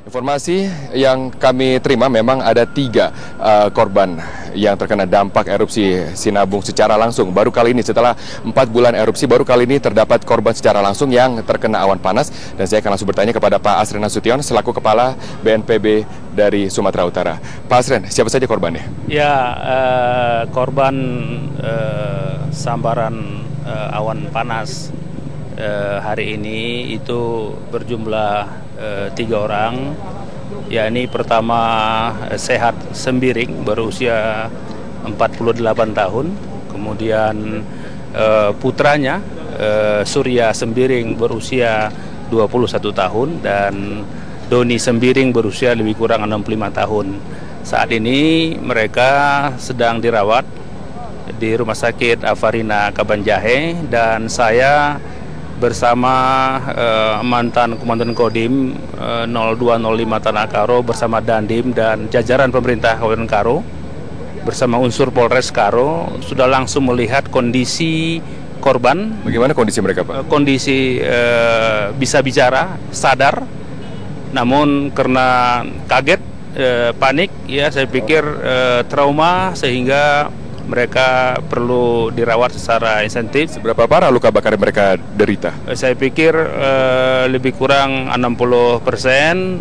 Informasi yang kami terima memang ada 3 korban yang terkena dampak erupsi Sinabung secara langsung. Baru kali ini setelah 4 bulan erupsi, baru kali ini terdapat korban secara langsung yang terkena awan panas. Dan saya akan langsung bertanya kepada Pak Asren Nasution selaku Kepala BNPB dari Sumatera Utara. Pak Asren, siapa saja korbannya? Ya, korban sambaran awan panas hari ini itu berjumlah 3 orang, yakni pertama Sehat Sembiring berusia 48 tahun, kemudian putranya Surya Sembiring berusia 21 tahun, dan Doni Sembiring berusia lebih kurang 65 tahun. Saat ini mereka sedang dirawat di Rumah Sakit Afarina Kabanjahe, dan saya bersama mantan Komandan Kodim 0205 Tanah Karo bersama Dandim dan jajaran pemerintah Kabupaten Karo bersama unsur Polres Karo sudah langsung melihat kondisi korban. Bagaimana kondisi mereka, Pak? Kondisi bisa bicara, sadar, namun karena kaget, panik, ya saya pikir trauma sehingga mereka perlu dirawat secara intensif. Seberapa parah luka bakar yang mereka derita? Saya pikir lebih kurang 60%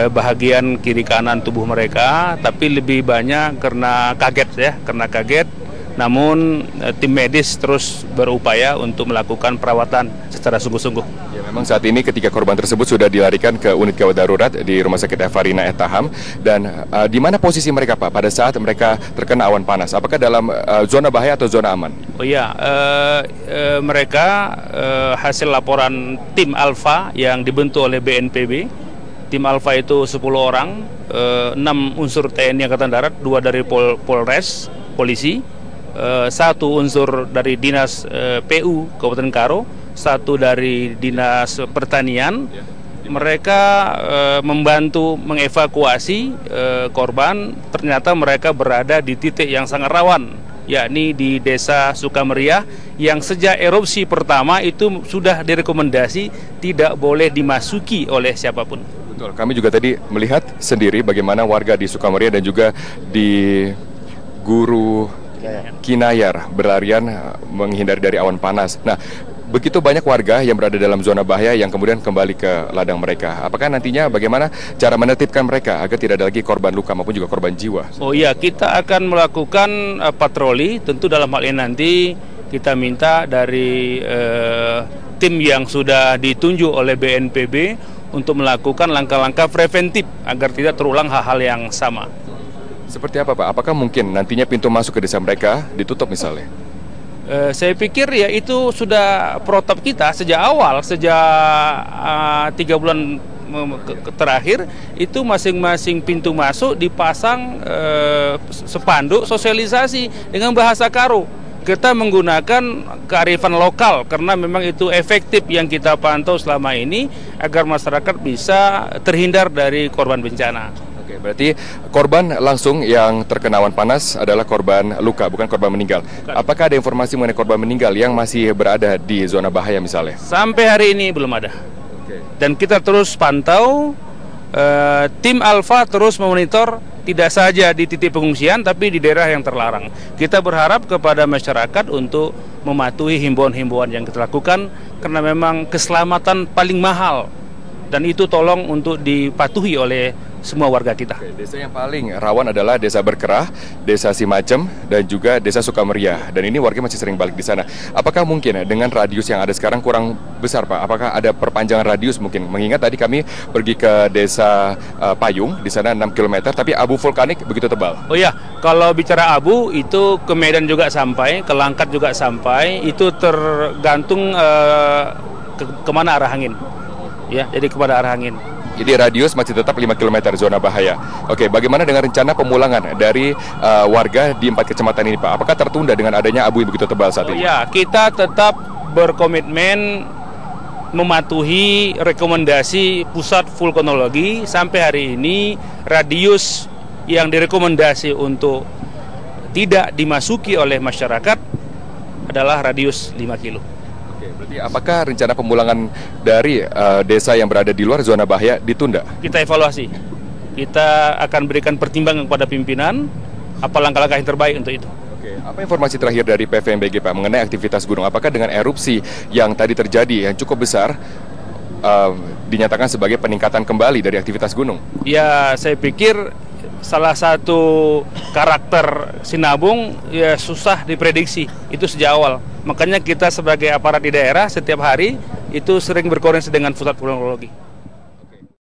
bahagian kiri kanan tubuh mereka, tapi lebih banyak karena kaget ya, karena kaget. Namun tim medis terus berupaya untuk melakukan perawatan secara sungguh-sungguh. Ya, memang saat ini ketiga korban tersebut sudah dilarikan ke unit gawat darurat di Rumah Sakit Afarina Etaham. Dan di mana posisi mereka, Pak, pada saat mereka terkena awan panas? Apakah dalam zona bahaya atau zona aman? Oh iya, mereka hasil laporan tim Alfa yang dibentuk oleh BNPB. Tim Alfa itu 10 orang, 6 unsur TNI Angkatan Darat, 2 dari Polres, polisi, 1 unsur dari Dinas PU Kabupaten Karo, 1 dari Dinas Pertanian. Mereka membantu mengevakuasi korban. Ternyata mereka berada di titik yang sangat rawan, yakni di Desa Sukameriah, yang sejak erupsi pertama itu sudah direkomendasi tidak boleh dimasuki oleh siapapun. Betul, kami juga tadi melihat sendiri bagaimana warga di Sukameriah dan juga di Guru Kinayar berlarian menghindari dari awan panas. Nah, begitu banyak warga yang berada dalam zona bahaya yang kemudian kembali ke ladang mereka. Apakah nantinya bagaimana cara menertibkan mereka agar tidak ada lagi korban luka maupun juga korban jiwa? Oh iya, kita akan melakukan patroli. Tentu dalam hal ini nanti kita minta dari tim yang sudah ditunjuk oleh BNPB untuk melakukan langkah-langkah preventif agar tidak terulang hal-hal yang sama. Seperti apa, Pak? Apakah mungkin nantinya pintu masuk ke desa mereka ditutup misalnya? Saya pikir ya itu sudah protap kita sejak awal, sejak 3 bulan terakhir itu masing-masing pintu masuk dipasang spanduk sosialisasi dengan bahasa Karo. Kita menggunakan kearifan lokal karena memang itu efektif yang kita pantau selama ini agar masyarakat bisa terhindar dari korban bencana. Oke, berarti korban langsung yang terkena awan panas adalah korban luka, bukan korban meninggal. Bukan. Apakah ada informasi mengenai korban meninggal yang masih berada di zona bahaya misalnya? Sampai hari ini belum ada. Oke. Dan kita terus pantau, tim Alfa terus memonitor tidak saja di titik pengungsian tapi di daerah yang terlarang. Kita berharap kepada masyarakat untuk mematuhi himbauan-himbauan yang kita lakukan karena memang keselamatan paling mahal dan itu tolong untuk dipatuhi oleh semua warga kita. Oke, desa yang paling rawan adalah Desa Berkerah, Desa Simacem, dan juga Desa Sukameriah. Dan ini warga masih sering balik di sana. Apakah mungkin dengan radius yang ada sekarang kurang besar, Pak? Apakah ada perpanjangan radius mungkin? Mengingat tadi kami pergi ke Desa Payung, di sana 6 km, tapi abu vulkanik begitu tebal. Oh ya, kalau bicara abu itu ke Medan juga sampai, ke Langkat juga sampai. Itu tergantung kemana arah angin. Ya, jadi kepada arah angin. Jadi radius masih tetap 5 km zona bahaya. Oke, bagaimana dengan rencana pemulangan dari warga di 4 kecamatan ini, Pak? Apakah tertunda dengan adanya abu yang begitu tebal saat ini? Ya, kita tetap berkomitmen mematuhi rekomendasi Pusat Vulkanologi. Sampai hari ini radius yang direkomendasi untuk tidak dimasuki oleh masyarakat adalah radius 5 kilo. Oke, berarti apakah rencana pemulangan dari desa yang berada di luar zona bahaya ditunda? Kita evaluasi. Kita akan berikan pertimbangan kepada pimpinan apa langkah-langkah yang terbaik untuk itu. Oke, apa informasi terakhir dari PVMBG Pak mengenai aktivitas gunung? Apakah dengan erupsi yang tadi terjadi yang cukup besar dinyatakan sebagai peningkatan kembali dari aktivitas gunung? Ya, saya pikir salah satu karakter Sinabung ya susah diprediksi itu sejak awal. Makanya kita sebagai aparat di daerah setiap hari itu sering berkoordinasi dengan pusat vulkanologi.